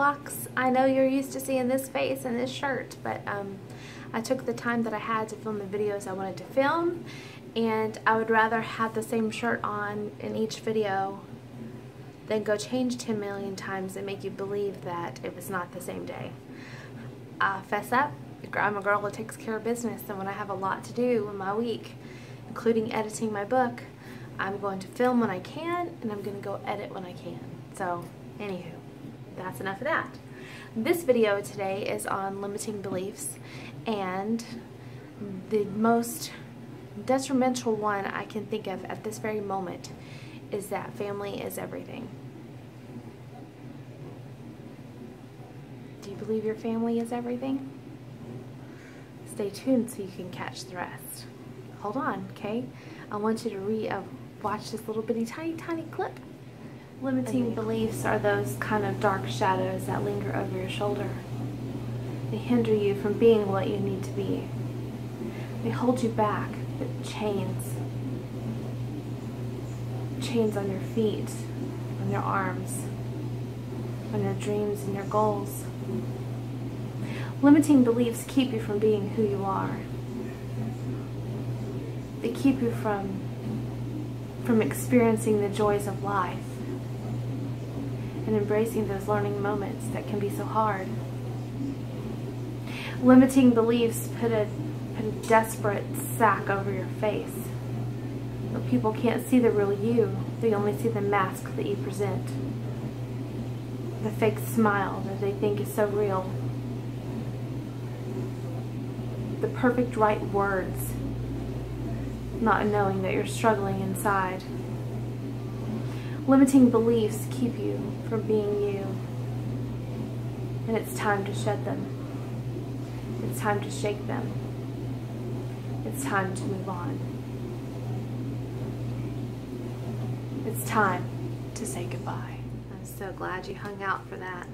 Roblox. I know you're used to seeing this face and this shirt, but I took the time that I had to film the videos I wanted to film, and I would rather have the same shirt on in each video than go change 10 million times and make you believe that it was not the same day. Fess up, I'm a girl that takes care of business, and when I have a lot to do in my week, including editing my book, I'm going to film when I can, and I'm going to go edit when I can. So, anywho, that's enough of that. This video today is on limiting beliefs, and the most detrimental one I can think of at this very moment is that family is everything. Do you believe your family is everything? Stay tuned so you can catch the rest. Hold on, okay? I want you to watch this little bitty tiny clip. Limiting beliefs are those kind of dark shadows that linger over your shoulder. They hinder you from being what you need to be. They hold you back with chains. Chains on your feet, on your arms, on your dreams and your goals. Limiting beliefs keep you from being who you are. They keep you from experiencing the joys of life and embracing those learning moments that can be so hard. Limiting beliefs put a desperate sack over your face. But people can't see the real you. They only see the mask that you present. The fake smile that they think is so real. The perfect right words, not knowing that you're struggling inside. Limiting beliefs keep you from being you. And it's time to shed them. It's time to shake them. It's time to move on. It's time to say goodbye. I'm so glad you hung out for that.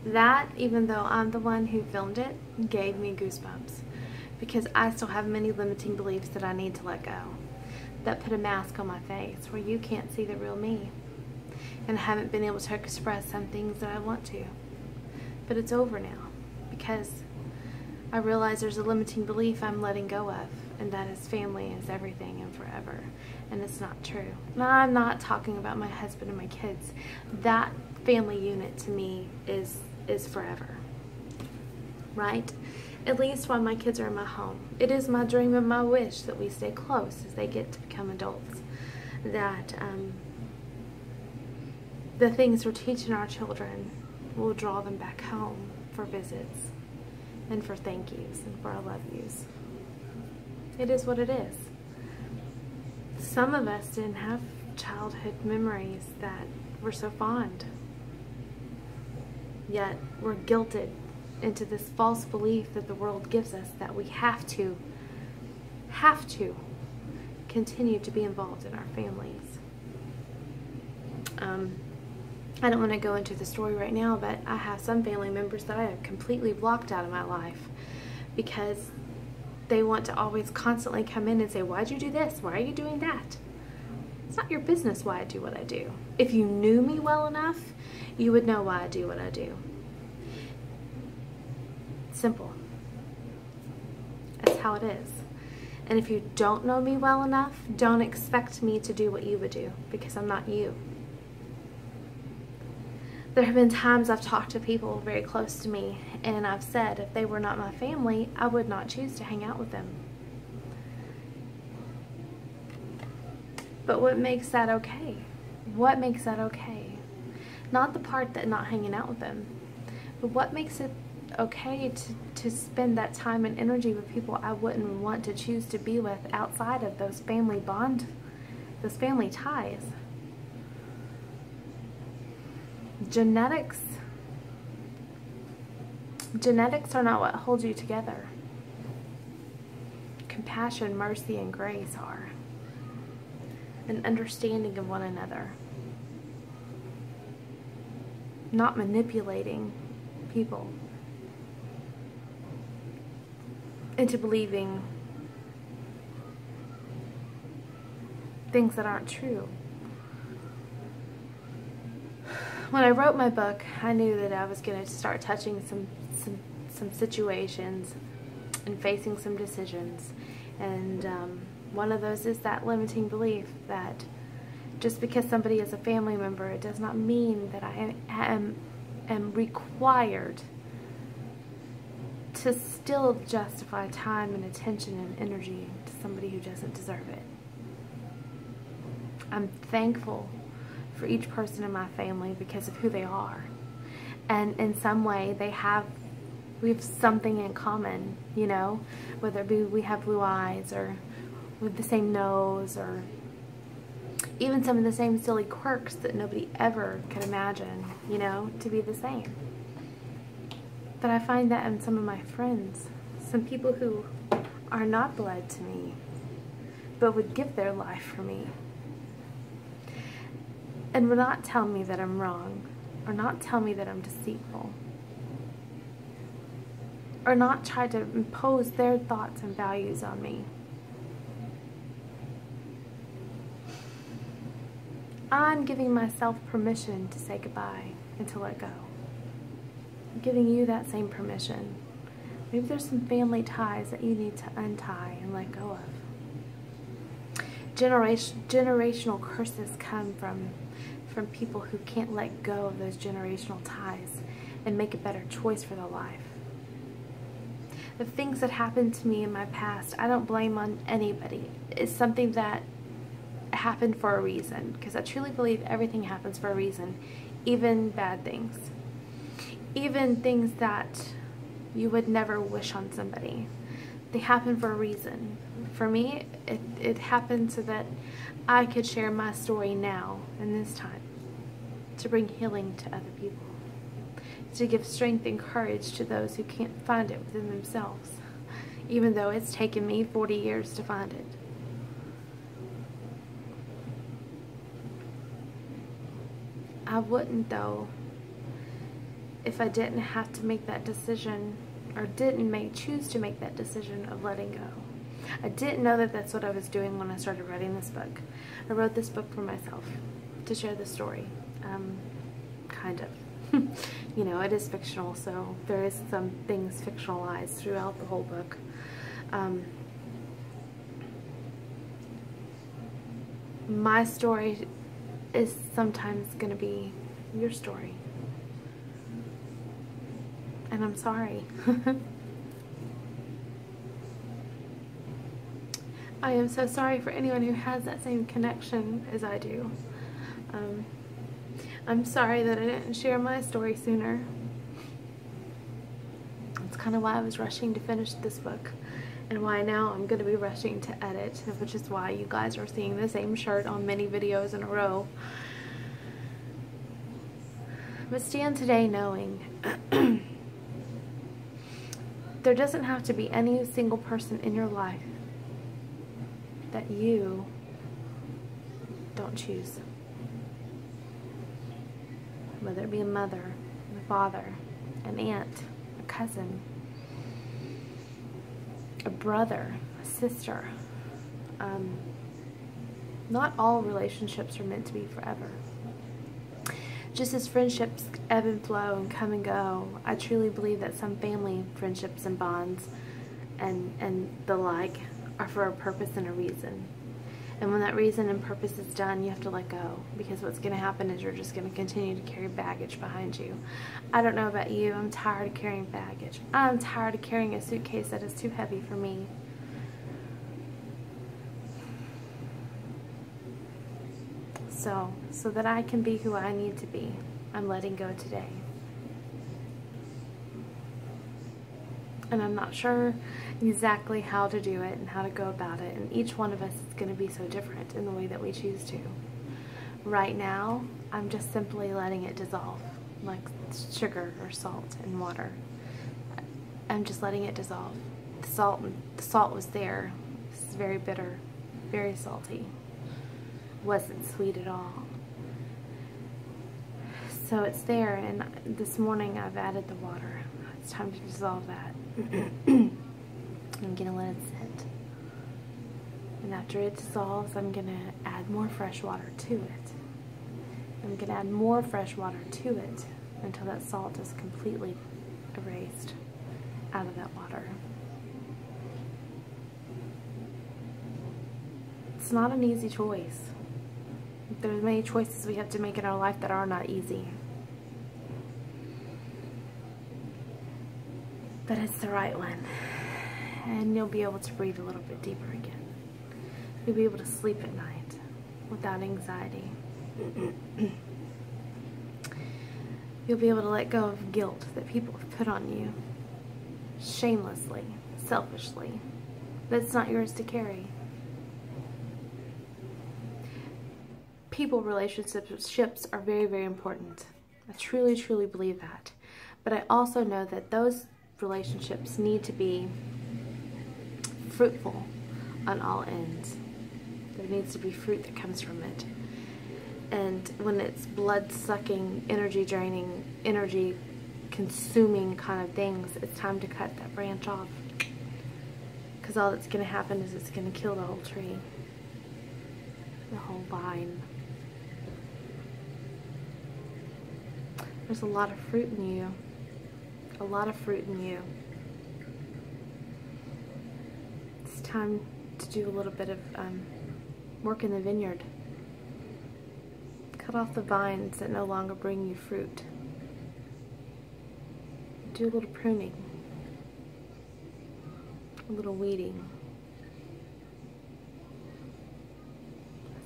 That, even though I'm the one who filmed it, gave me goosebumps. Because I still have many limiting beliefs that I need to let go. That put a mask on my face where you can't see the real me. And I haven't been able to express some things that I want to. But it's over now. Because I realize there's a limiting belief I'm letting go of. And that is family is everything and forever. And it's not true. Now, I'm not talking about my husband and my kids. That family unit to me is forever. Right? At least while my kids are in my home. It is my dream and my wish that we stay close as they get to become adults. That the things we're teaching our children will draw them back home for visits and for thank yous and for I love yous. It is what it is. Some of us didn't have childhood memories that were so fond. Yet we're guilted into this false belief that the world gives us that we have to continue to be involved in our families. I don't want to go into the story right now, but I have some family members that I have completely blocked out of my life because they want to always constantly come in and say, why'd you do this? Why are you doing that? It's not your business why I do what I do. If you knew me well enough, you would know why I do what I do. Simple. That's how it is. And if you don't know me well enough, don't expect me to do what you would do, because I'm not you. There have been times I've talked to people very close to me, and I've said if they were not my family, I would not choose to hang out with them. But what makes that okay? What makes that okay? Not the part that not hanging out with them, but what makes it okay to spend that time and energy with people I wouldn't want to choose to be with outside of those family those family ties. Genetics are not what holds you together. Compassion, mercy, and grace are. An understanding of one another. Not manipulating people into believing things that aren't true. when I wrote my book, I knew that I was going to start touching some situations and facing some decisions. And one of those is that limiting belief that just because somebody is a family member, it does not mean that I am required to still justify time and attention and energy to somebody who doesn't deserve it. I'm thankful for each person in my family because of who they are. And in some way, we have something in common, you know, whether it be we have blue eyes or with the same nose or even some of the same silly quirks that nobody ever could imagine, you know, to be the same. But I find that in some of my friends, some people who are not blood to me, but would give their life for me, and will not tell me that I'm wrong, or not tell me that I'm deceitful, or not try to impose their thoughts and values on me. I'm giving myself permission to say goodbye and to let go. I'm giving you that same permission. Maybe there's some family ties that you need to untie and let go of. Generational curses come from people who can't let go of those generational ties and make a better choice for their life. The things that happened to me in my past, I don't blame on anybody. It's something that happened for a reason, because I truly believe everything happens for a reason, even bad things. Even things that you would never wish on somebody. They happen for a reason. For me, it happened so that I could share my story now in this time, to bring healing to other people, to give strength and courage to those who can't find it within themselves, even though it's taken me 40 years to find it. I wouldn't, though, if I didn't have to make that decision, or choose to make that decision of letting go. I didn't know that that's what I was doing when I started writing this book. I wrote this book for myself, to share the story, kind of. You know, it is fictional, so there is some things fictionalized throughout the whole book. My story is sometimes going to be your story. And I'm sorry. I am so sorry for anyone who has that same connection as I do. I'm sorry that I didn't share my story sooner. That's kind of why I was rushing to finish this book, and why now I'm going to be rushing to edit, which is why you guys are seeing the same shirt on many videos in a row. But stand today knowing there doesn't have to be any single person in your life that you don't choose. Whether it be a mother, a father, an aunt, a cousin, a brother, a sister. Not all relationships are meant to be forever. Just as friendships ebb and flow and come and go, I truly believe that some family friendships and bonds and the like are for a purpose and a reason. And when that reason and purpose is done, you have to let go, because what's going to happen is you're just going to continue to carry baggage behind you. I don't know about you, I'm tired of carrying baggage. I'm tired of carrying a suitcase that is too heavy for me. So that I can be who I need to be, I'm letting go today. And I'm not sure exactly how to do it and how to go about it. And each one of us is going to be so different in the way that we choose to. Right now, I'm just simply letting it dissolve, like sugar or salt in water. I'm just letting it dissolve. The salt was there. This is very bitter, very salty. Wasn't sweet at all. So it's there, and this morning I've added the water. It's time to dissolve that. I'm gonna let it sit. And after it dissolves, I'm gonna add more fresh water to it. I'm going to add more fresh water to it until that salt is completely erased out of that water. It's not an easy choice. There's many choices we have to make in our life that are not easy. But it's the right one. And you'll be able to breathe a little bit deeper again. You'll be able to sleep at night without anxiety. You'll be able to let go of guilt that people have put on you shamelessly, selfishly, but it's not yours to carry. People relationships are very, very important. I truly, truly believe that. But I also know that those relationships need to be fruitful on all ends. There needs to be fruit that comes from it. And when it's blood-sucking, energy-draining, energy-consuming kind of things, it's time to cut that branch off. Because all that's going to happen is it's going to kill the whole tree, the whole vine. There's a lot of fruit in you. A lot of fruit in you. It's time to do a little bit of work in the vineyard. Cut off the vines that no longer bring you fruit. Do a little pruning. A little weeding.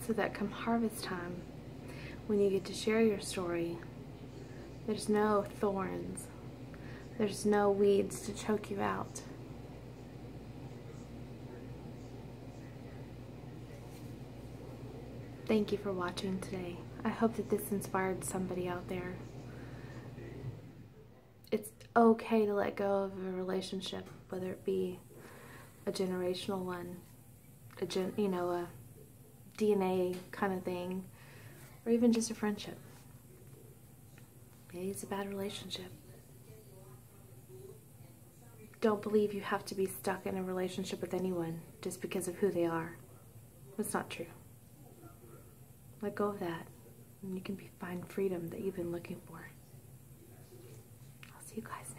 So that come harvest time, when you get to share your story, there's no thorns. There's no weeds to choke you out. Thank you for watching today. I hope that this inspired somebody out there. It's okay to let go of a relationship, whether it be a generational one, a DNA kind of thing, or even just a friendship. Maybe it's a bad relationship. Don't believe you have to be stuck in a relationship with anyone just because of who they are. That's not true. Let go of that, and you can find freedom that you've been looking for. I'll see you guys